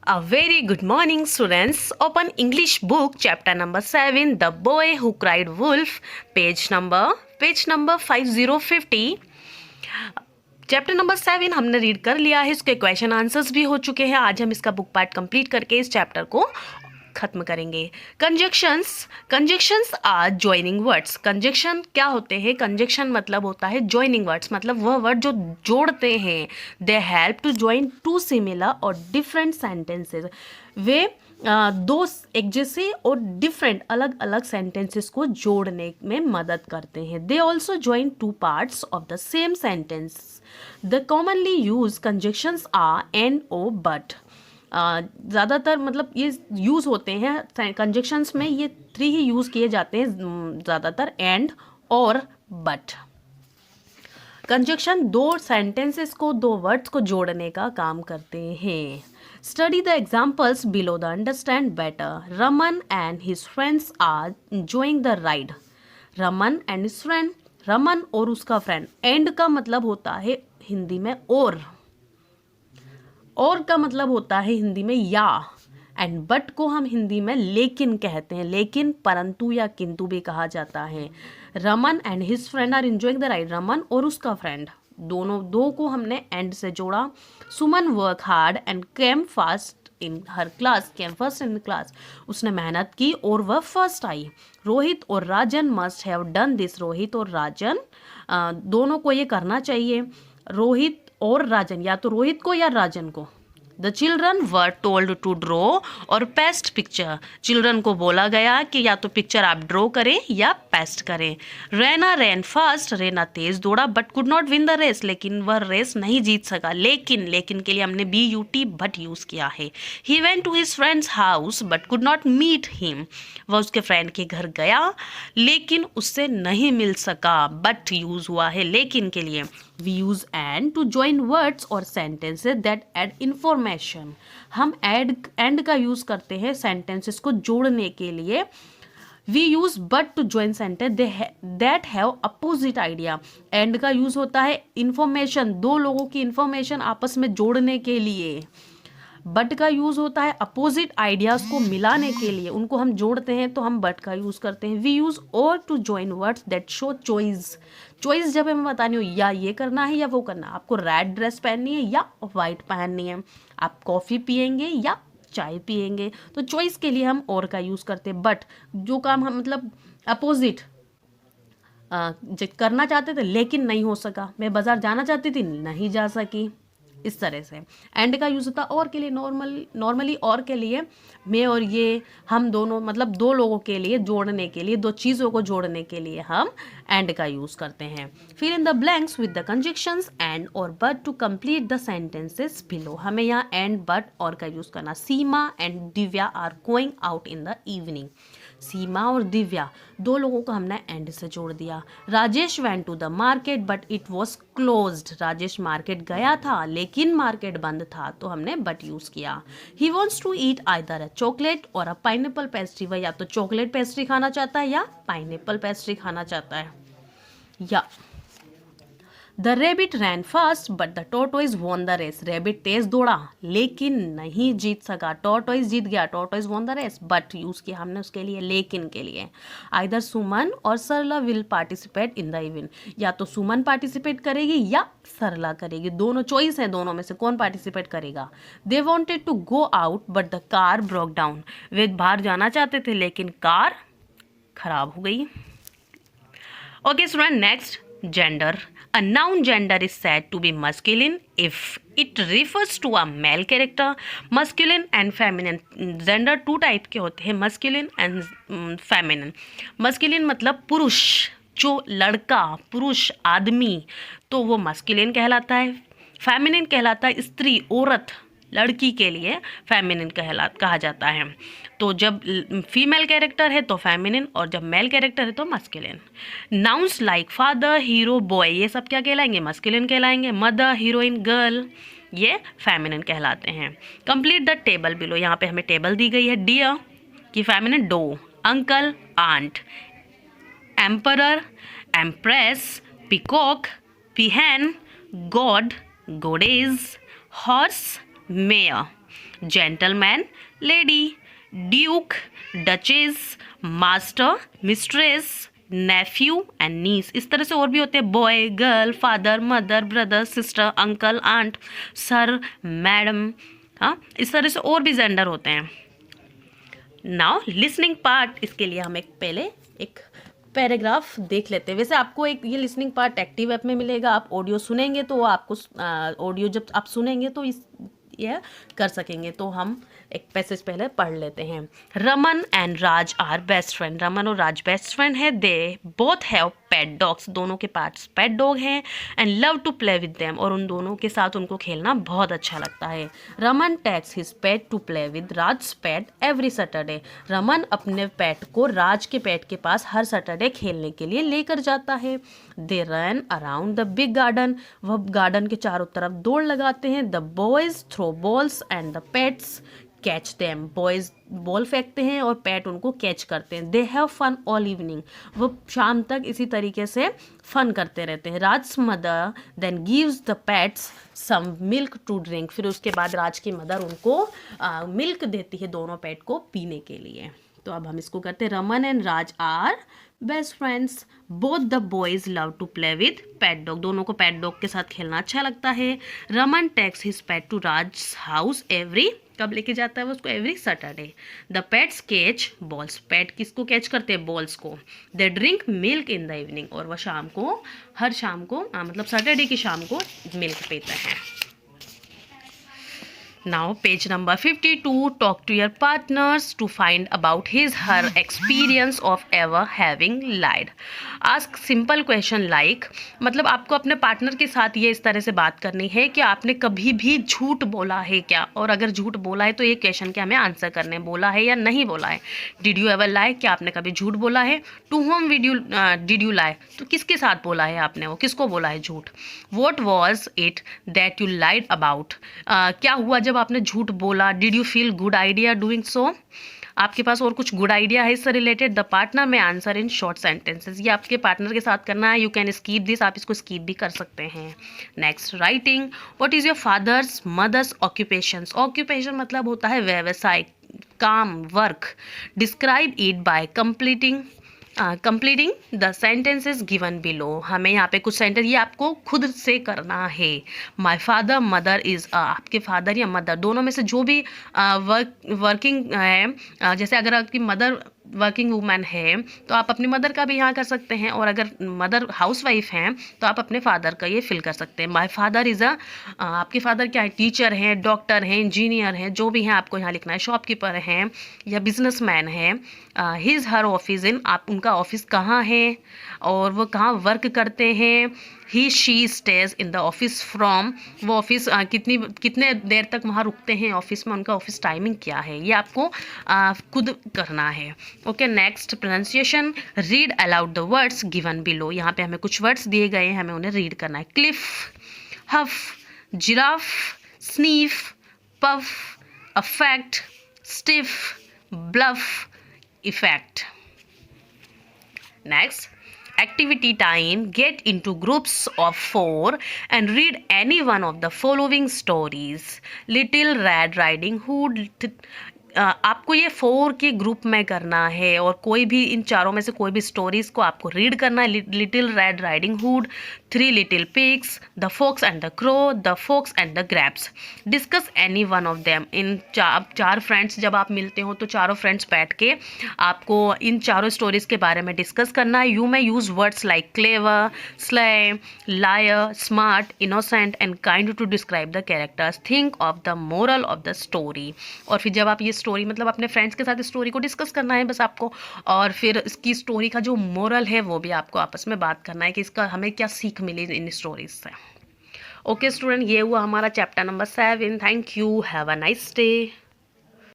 A very good morning, students. Open English book, chapter number 7, The Boy Who Cried Wolf, page number 5050. Chapter number 7 हमने read कर लिया है, इसके question answers भी हो चुके हैं. आज हम इसका बुक पार्ट कंप्लीट करके इस चैप्टर को खत्म करेंगे. Conjunctions are joining words. Conjunction क्या होते हैं? कंजक्शन मतलब होता है ज्वाइनिंग वर्ड्स, मतलब वह वर्ड जो जोड़ते हैं. They help to join two similar or different sentences. वे दो एक जैसे और डिफरेंट अलग अलग सेंटेंसेस को जोड़ने में मदद करते हैं. They also join two parts of the same sentence. The commonly use conjunctions are and or but. ज़्यादातर मतलब ये यूज़ होते हैं कंजक्शंस में, ये 3 ही यूज़ किए जाते हैं ज़्यादातर, एंड और बट. कंजक्शन दो सेंटेंसेस को, दो वर्ड्स को जोड़ने का काम करते हैं. Study the examples below the understand better. Raman and his friends are enjoying the ride. Raman and his friend, Raman और उसका फ्रेंड. एंड का मतलब होता है हिंदी में और का मतलब होता है हिंदी में या. एंड बट को हम हिंदी में लेकिन कहते हैं. लेकिन, परंतु या किंतु भी कहा जाता है. Raman and his friend are enjoying the ride. Raman और उसका फ्रेंड, दोनों दो को हमने एंड से जोड़ा. Suman work hard and came first in her class. Came first in class, उसने मेहनत की और वह फर्स्ट आई. रोहित और Rajan must have done this. Rohit और राजन दोनों को ये करना चाहिए. रोहित और राजन, या तो रोहित को या राजन को. The children were told to draw or paste picture. Children को बोला गया कि या तो पिक्चर आप ड्रॉ करें या पेस्ट करें. Rena ran fast. रेना तेज दौड़ा but could not win the race. लेकिन वह रेस नहीं जीत सका. लेकिन के लिए हमने BUT बट यूज़ किया है. He went to his friends house but could not meet him. वह उसके फ्रेंड के घर गया लेकिन उससे नहीं मिल सका. बट यूज़ हुआ है लेकिन के लिए. We use and to join words or sentences that add information. हम and का यूज़ करते हैं sentences को जोड़ने के लिए. We use but to join sentence that have opposite idea. and का यूज़ होता है information, दो लोगों की information आपस में जोड़ने के लिए. बट का यूज़ होता है अपोजिट आइडियाज़ को मिलाने के लिए, उनको हम जोड़ते हैं तो हम बट का यूज़ करते हैं. We use or to join words that show choice. Choice जब हमें बतानी हो, या ये करना है या वो करना है, आपको रेड ड्रेस पहननी है या वाइट पहननी है, आप कॉफ़ी पियेंगे या चाय पियेंगे, तो चॉइस के लिए हम और का यूज़ करते हैं. बट जो काम हम मतलब अपोजिट करना चाहते थे लेकिन नहीं हो सका. मैं बाज़ार जाना चाहती थी, नहीं जा सकी. इस तरह से एंड का यूज़ होता है और के लिए. नॉर्मली और के लिए मैं और ये, हम दोनों, मतलब दो लोगों के लिए जोड़ने के लिए, दो चीज़ों को जोड़ने के लिए हम एंड का यूज़ करते हैं. Fill in the blanks with the conjunctions and or but to complete the sentences below. हमें यहाँ एंड बट और का यूज़ करना. Seema and Divya are going out in the evening. Seema और दिव्या दो लोगों को हमने एंड से जोड़ दिया. Rajesh went to the market but it was closed. Rajesh market गया था लेकिन मार्केट बंद था, तो हमने बट यूज़ किया. He wants to eat either a chocolate or a pineapple pastry. वह या तो चॉकलेट पेस्ट्री खाना चाहता है या पाइनएप्पल पेस्ट्री खाना चाहता है. या the rabbit ran fast but the tortoise won the race. Rabbit तेज दौड़ा लेकिन नहीं जीत सका. टॉर्टोइज जीत गया. Tortoise won the race. But use किया हमने उसके लिए लेकिन के लिए. Either Suman or Sarla will participate in the event. या तो सुमन पार्टिसिपेट करेगी या सरला करेगी. दोनों चॉइस है, दोनों में से कौन पार्टिसिपेट करेगा. They wanted to go out but the car broke down. वे बाहर जाना चाहते थे लेकिन कार खराब हो गई. Okay student, next, gender. A noun gender is said to be masculine if it refers to a male character. Masculine and feminine. Gender 2 type के होते हैं, masculine and feminine. Masculine मतलब पुरुष, जो लड़का, पुरुष, आदमी, तो वो masculine कहलाता है. Feminine कहलाता है स्त्री, औरत, लड़की के लिए फेमिनिन कहा जाता है. तो जब फीमेल कैरेक्टर है तो फेमिनिन और जब मेल कैरेक्टर है तो masculine. Nouns like father, hero, boy, ये सब क्या कहलाएंगे? मस्कुलिन कहलाएंगे. मदर, हीरोइन, गर्ल, ये फेमिनिन कहलाते हैं. Complete the table below. यहाँ पे हमें टेबल दी गई है. डियर की feminine doe, uncle, aunt, emperor, empress, peacock, peahen, god, goddess, horse, mare. Gentleman, lady, duke, duchess, master, mistress, nephew and niece. इस तरह से और भी होते हैं, boy, girl, father, mother, brother, sister, uncle, aunt, sir, madam. हाँ, इस तरह से और भी जेंडर होते हैं। नाउ लिसनिंग पार्ट, इसके लिए हम पहले एक पैराग्राफ देख लेते हैं। वैसे आपको एक ये लिसनिंग पार्ट एक्टिव ऐप में मिलेगा, आप ऑडियो सुनेंगे तो आपको ऑडियो जब आप सुनेंगे तो यह कर सकेंगे। तो हम एक पैसेज पहले पढ़ लेते हैं। Raman and Raj are best friend. Raman और राज बेस्ट फ्रेंड है। They both have pet dogs. दोनों के पास पेट डॉग हैं। And love to play with them. और उन दोनों के साथ उनको खेलना बहुत अच्छा लगता है। Raman takes his pet to play with Raj pet every Saturday. Raman अपने पेट को राज के पेट के पास हर सैटरडे खेलने के लिए लेकर जाता है। They run around the big garden. वह गार्डन के चारों तरफ दौड़ लगाते हैं। The boys throw balls and the pets catch them. Boys ball फेंकते हैं और पेट उनको कैच करते हैं। They have fun all evening. वो शाम तक इसी तरीके से फन करते रहते हैं। Raj mother then gives the pets some milk to drink. फिर उसके बाद राज की मदर उनको मिल्क देती है दोनों पेट को पीने के लिए। तो अब हम इसको करते हैं। Raman and Raj are best friends. Both the boys love to play with pet dog. दोनों को पेट डॉग के साथ खेलना अच्छा लगता है। Raman takes his pet to Raj house every, कब लेके जाता है वो उसको, every Saturday. The pets catch balls. Pet किसको कैच करते हैं, बॉल्स को। They drink milk in the evening. और वह शाम को, हर शाम को मतलब सैटरडे की शाम को मिल्क पीते हैं। Now page number 52, talk to your partners to find about his her experience of ever having lied. Ask simple question like, मतलब आपको अपने पार्टनर के साथ ये इस तरह से बात करनी है कि आपने कभी भी झूठ बोला है क्या, और अगर झूठ बोला है तो ये क्वेश्चन के हमें आंसर करने, बोला है या नहीं बोला है। डिड यू एवर लाई, क्या आपने कभी झूठ बोला है। To whom did you lie, तो किसके साथ बोला है आपने, वो किसको बोला है झूठ। What was it that you lied about, क्या हुआ जब आपने झूठ बोला। Did you feel good idea doing so, आपके पास और कुछ गुड आइडिया है इससे रिलेटेड। द पार्टनर में आंसर इन शॉर्ट सेंटेंसेस, ये आपके पार्टनर के साथ करना है। यू कैन स्कीप दिस, आप इसको स्कीप भी कर सकते हैं। Next writing, what is your fathers mothers occupations. Occupation मतलब होता है व्यवसाय, काम, work. Describe it by completing the sentences given below. हमें यहाँ पे कुछ सेंटेंस ये आपको खुद से करना है। माई फादर मदर इज़, आपके फादर या मदर दोनों में से जो भी वर्किंग है, जैसे अगर आपकी मदर वर्किंग वूमेन है तो आप अपनी मदर का भी यहाँ कर सकते हैं, और अगर मदर हाउसवाइफ हैं तो आप अपने फादर का ये फिल कर सकते हैं। माई फादर इज़ आपके फादर क्या है, टीचर हैं, डॉक्टर हैं, इंजीनियर हैं, जो भी हैं आपको यहाँ लिखना है। शॉपकीपर हैं या बिजनेसमैन है। हिज हर ऑफिस इन, आप उनका ऑफिस कहाँ है और वो कहाँ वर्क करते हैं। He she stays in the office from, वो ऑफिस कितने देर तक वहाँ रुकते हैं ऑफिस में, उनका ऑफिस टाइमिंग क्या है, ये आपको खुद करना है। Okay, next pronunciation, read aloud the words given below. यहाँ पे हमें कुछ वर्ड्स दिए गए हैं, हमें उन्हें रीड करना है। Cliff, huff, giraffe, sniff, puff, affect, stiff, bluff, effect. Next, activity time, get into groups of 4 and read any one of the following stories. Little Red Riding Hood, आपको ये 4 के ग्रुप में करना है और कोई भी इन चारों में से कोई भी स्टोरीज को आपको रीड करना है। Little red riding hood, 3 little pigs, the fox and the crow, the fox and the grapes. Discuss any one of them. इन चार फ्रेंड्स जब आप मिलते हो तो चारों फ्रेंड्स बैठ के आपको इन चारों स्टोरीज के बारे में डिस्कस करना है। You may use words like clever, sly, liar, smart, innocent and kind to describe the characters. Think of the moral of the story. और फिर जब आप ये स्टोरी मतलब अपने फ्रेंड्स के साथ स्टोरी को डिस्कस करना है बस आपको, और फिर इसकी स्टोरी का जो मोरल है वो भी आपको आपस में बात करना है कि इसका हमें क्या सीख मिली इन स्टोरीज से। ओके स्टूडेंट, ये हुआ हमारा chapter number 7। Thank you, have a nice day.